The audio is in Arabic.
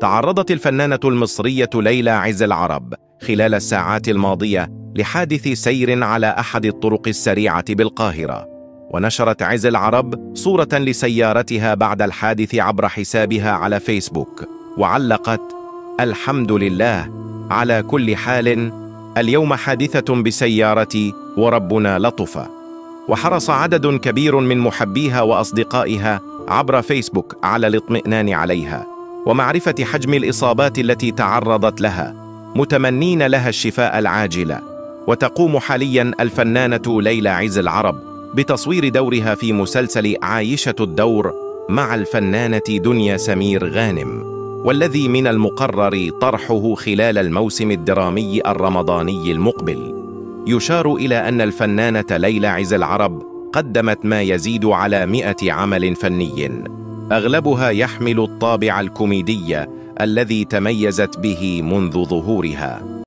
تعرضت الفنانة المصرية ليلى عز العرب خلال الساعات الماضية لحادث سير على أحد الطرق السريعة بالقاهرة، ونشرت عز العرب صورة لسيارتها بعد الحادث عبر حسابها على فيسبوك، وعلقت: الحمد لله على كل حال، اليوم حادثة بسيارتي وربنا لطف. وحرص عدد كبير من محبيها وأصدقائها عبر فيسبوك على الاطمئنان عليها ومعرفة حجم الإصابات التي تعرضت لها، متمنين لها الشفاء العاجل. وتقوم حاليا الفنانة ليلى عز العرب بتصوير دورها في مسلسل عايشة الدور مع الفنانة دنيا سمير غانم، والذي من المقرر طرحه خلال الموسم الدرامي الرمضاني المقبل. يشار إلى أن الفنانة ليلى عز العرب قدمت ما يزيد على 100 عمل فني، أغلبها يحمل الطابع الكوميدي الذي تميزت به منذ ظهورها.